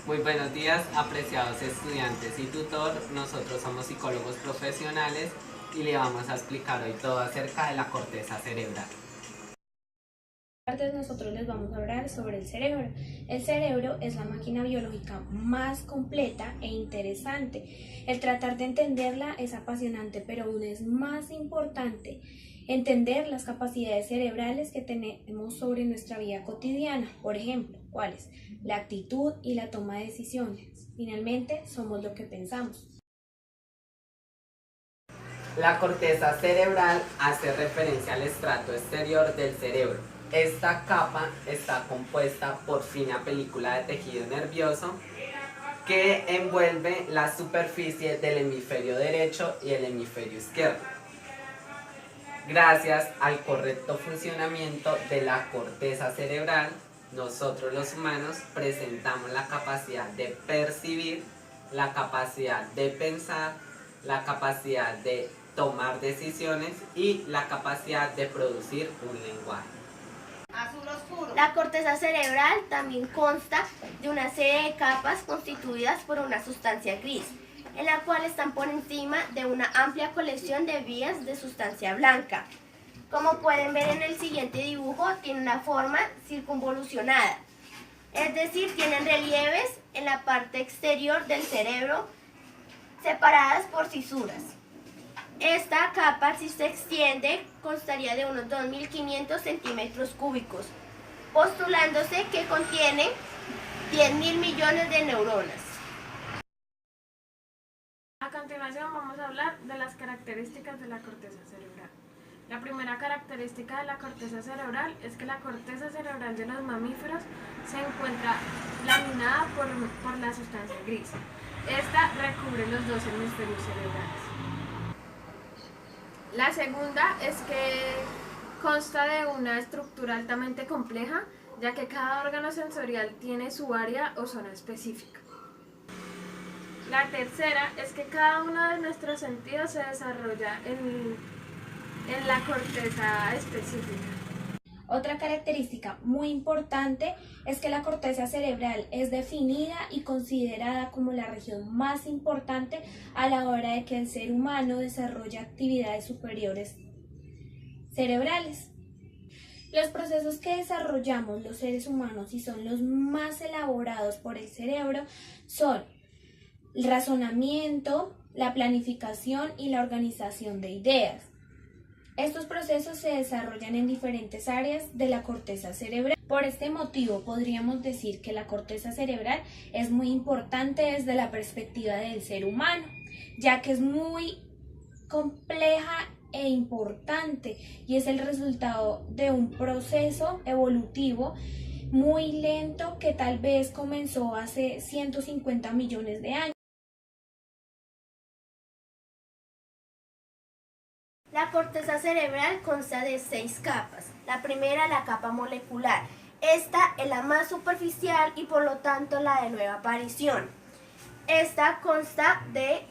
Muy buenos días, apreciados estudiantes y tutor. Nosotros somos psicólogos profesionales y le vamos a explicar hoy todo acerca de la corteza cerebral. Nosotros les vamos a hablar sobre el cerebro. El cerebro es la máquina biológica más completa e interesante. El tratar de entenderla es apasionante, pero aún es más importante entender las capacidades cerebrales que tenemos sobre nuestra vida cotidiana. Por ejemplo, ¿cuáles? La actitud y la toma de decisiones. Finalmente, somos lo que pensamos. La corteza cerebral hace referencia al estrato exterior del cerebro. Esta capa está compuesta por fina película de tejido nervioso que envuelve la superficie del hemisferio derecho y el hemisferio izquierdo. Gracias al correcto funcionamiento de la corteza cerebral, nosotros los humanos presentamos la capacidad de percibir, la capacidad de pensar, la capacidad de tomar decisiones y la capacidad de producir un lenguaje. La corteza cerebral también consta de una serie de capas constituidas por una sustancia gris, en la cual están por encima de una amplia colección de vías de sustancia blanca. Como pueden ver en el siguiente dibujo, tiene una forma circunvolucionada, es decir, tienen relieves en la parte exterior del cerebro separadas por cisuras. Esta capa, si se extiende, constaría de unos 2.500 centímetros cúbicos, postulándose que contiene 10.000 millones de neuronas. A continuación vamos a hablar de las características de la corteza cerebral. La primera característica de la corteza cerebral es que la corteza cerebral de los mamíferos se encuentra laminada por la sustancia gris. Esta recubre los dos hemisferios cerebrales. La segunda es que consta de una estructura altamente compleja, ya que cada órgano sensorial tiene su área o zona específica. La tercera es que cada uno de nuestros sentidos se desarrolla en la corteza específica. Otra característica muy importante es que la corteza cerebral es definida y considerada como la región más importante a la hora de que el ser humano desarrolla actividades superiores cerebrales. Los procesos que desarrollamos los seres humanos y son los más elaborados por el cerebro son el razonamiento, la planificación y la organización de ideas. Estos procesos se desarrollan en diferentes áreas de la corteza cerebral. Por este motivo, podríamos decir que la corteza cerebral es muy importante desde la perspectiva del ser humano, ya que es muy compleja e importante y es el resultado de un proceso evolutivo muy lento que tal vez comenzó hace 150 millones de años. La corteza cerebral consta de 6 capas. La primera, la capa molecular. Esta es la más superficial y por lo tanto la de nueva aparición. Esta consta de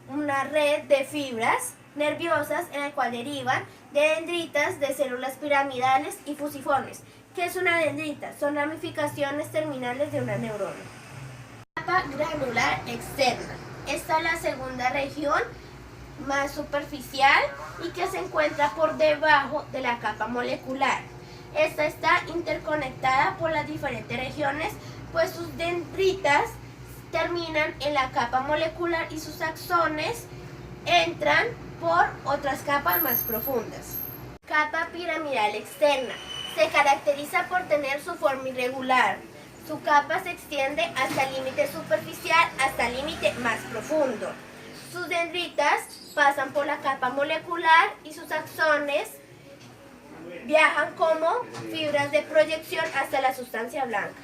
una red de fibras nerviosas en la cual derivan de dendritas de células piramidales y fusiformes. ¿Qué es una dendrita? Son ramificaciones terminales de una neurona. Capa granular externa. Esta es la segunda región más superficial y que se encuentra por debajo de la capa molecular. Esta está interconectada por las diferentes regiones, pues sus dendritas terminan en la capa molecular y sus axones entran por otras capas más profundas. Capa piramidal externa. Se caracteriza por tener su forma irregular. Su capa se extiende hasta el límite superficial, hasta el límite más profundo. Sus dendritas pasan por la capa molecular y sus axones viajan como fibras de proyección hasta la sustancia blanca.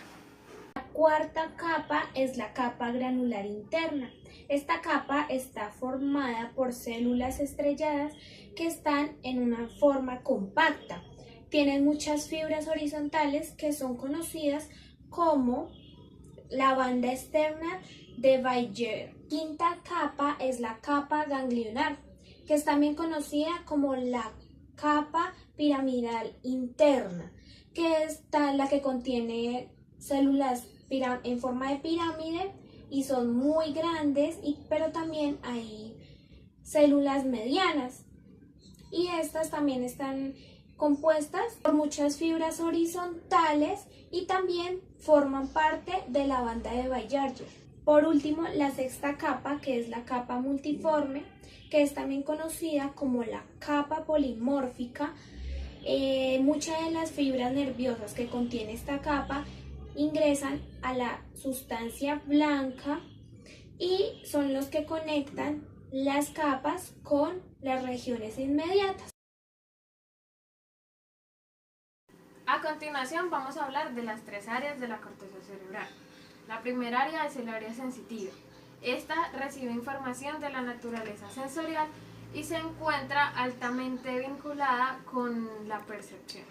La cuarta capa es la capa granular interna. Esta capa está formada por células estrelladas que están en una forma compacta. Tienen muchas fibras horizontales que son conocidas como la banda externa de Bayer. Quinta capa es la capa ganglionar, que es también conocida como la capa piramidal interna, que es la que contiene células en forma de pirámide y son muy grandes, pero también hay células medianas y estas también están compuestas por muchas fibras horizontales y también forman parte de la banda de Bayarger. Por último, la sexta capa, que es la capa multiforme, que es también conocida como la capa polimórfica. Muchas de las fibras nerviosas que contiene esta capa ingresan a la sustancia blanca y son los que conectan las capas con las regiones inmediatas. A continuación vamos a hablar de las tres áreas de la corteza cerebral. La primera área es el área sensitiva. Esta recibe información de la naturaleza sensorial y se encuentra altamente vinculada con la percepción.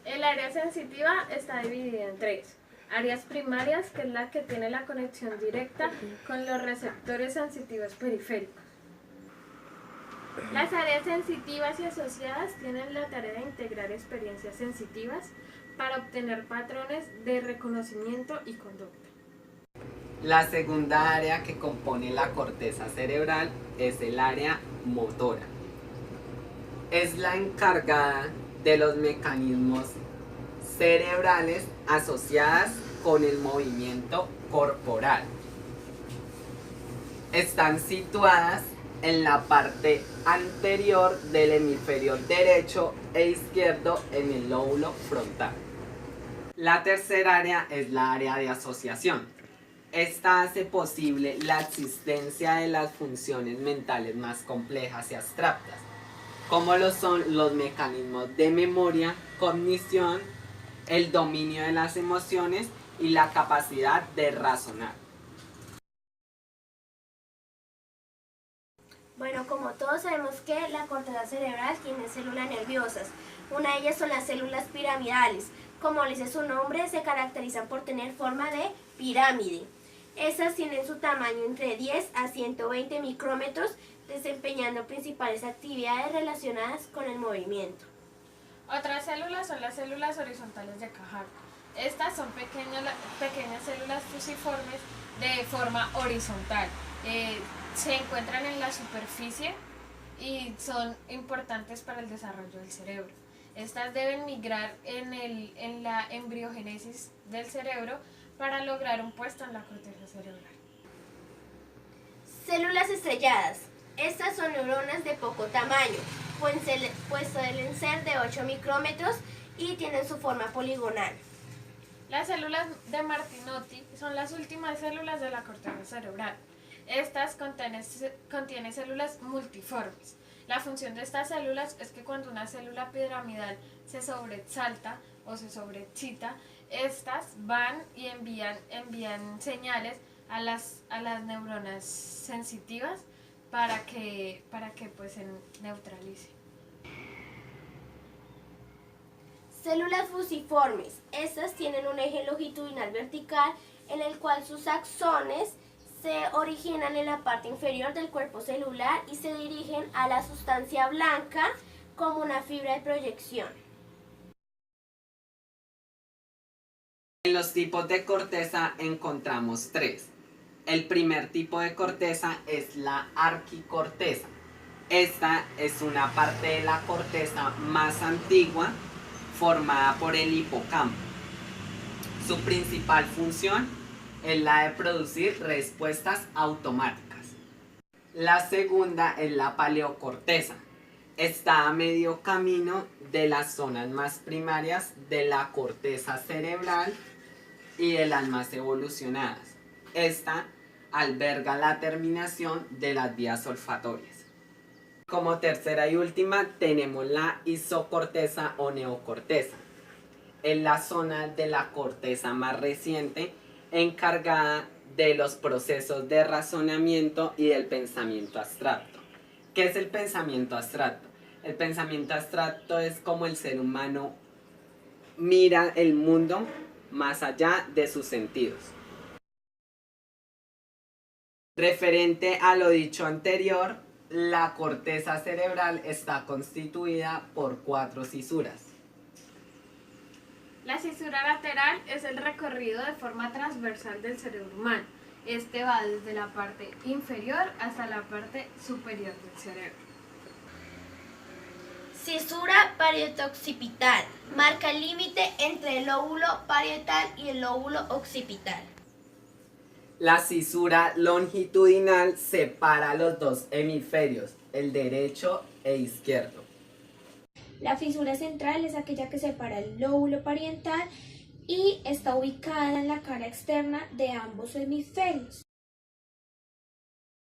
El área sensitiva está dividida en tres. Áreas primarias, que es la que tiene la conexión directa con los receptores sensitivos periféricos. Las áreas sensitivas y asociadas tienen la tarea de integrar experiencias sensitivas para obtener patrones de reconocimiento y conducta. La segunda área que compone la corteza cerebral es el área motora. Es la encargada de los mecanismos cerebrales asociadas con el movimiento corporal. Están situadas en la parte anterior del hemisferio derecho e izquierdo en el lóbulo frontal. La tercera área es la área de asociación. Esta hace posible la existencia de las funciones mentales más complejas y abstractas, como lo son los mecanismos de memoria, cognición, el dominio de las emociones y la capacidad de razonar. Bueno, como todos sabemos que la corteza cerebral tiene células nerviosas. Una de ellas son las células piramidales. Como dice su nombre, se caracterizan por tener forma de pirámide. Estas tienen su tamaño entre 10 a 120 micrómetros, desempeñando principales actividades relacionadas con el movimiento. Otras células son las células horizontales de Cajar. Estas son pequeñas células fusiformes de forma horizontal. Se encuentran en la superficie y son importantes para el desarrollo del cerebro. Estas deben migrar en la embriogénesis del cerebro para lograr un puesto en la corteza cerebral. Células estrelladas. Estas son neuronas de poco tamaño, pues suelen ser de 8 micrómetros y tienen su forma poligonal. Las células de Martinotti son las últimas células de la corteza cerebral. Estas contienen células multiformes. La función de estas células es que cuando una célula piramidal se sobresalta o se sobreexcita, estas van y envían señales a las neuronas sensitivas para que pues se neutralice. Células fusiformes. Estas tienen un eje longitudinal vertical en el cual sus axones se originan en la parte inferior del cuerpo celular y se dirigen a la sustancia blanca como una fibra de proyección. En los tipos de corteza encontramos tres. El primer tipo de corteza es la arquicorteza. Esta es una parte de la corteza más antigua formada por el hipocampo. Su principal función es la de producir respuestas automáticas. La segunda es la paleocorteza. Está a medio camino de las zonas más primarias de la corteza cerebral y de las más evolucionadas. Esta alberga la terminación de las vías olfatorias. Como tercera y última tenemos la isocorteza o neocorteza. Es la zona de la corteza más reciente encargada de los procesos de razonamiento y del pensamiento abstracto. ¿Qué es el pensamiento abstracto? El pensamiento abstracto es como el ser humano mira el mundo más allá de sus sentidos. Referente a lo dicho anterior, la corteza cerebral está constituida por 4 cisuras. La cisura lateral es el recorrido de forma transversal del cerebro humano. Este va desde la parte inferior hasta la parte superior del cerebro. Cisura parieto-occipital. Marca el límite entre el lóbulo parietal y el lóbulo occipital. La cisura longitudinal separa los dos hemisferios, el derecho e izquierdo. La fisura central es aquella que separa el lóbulo parietal y está ubicada en la cara externa de ambos hemisferios.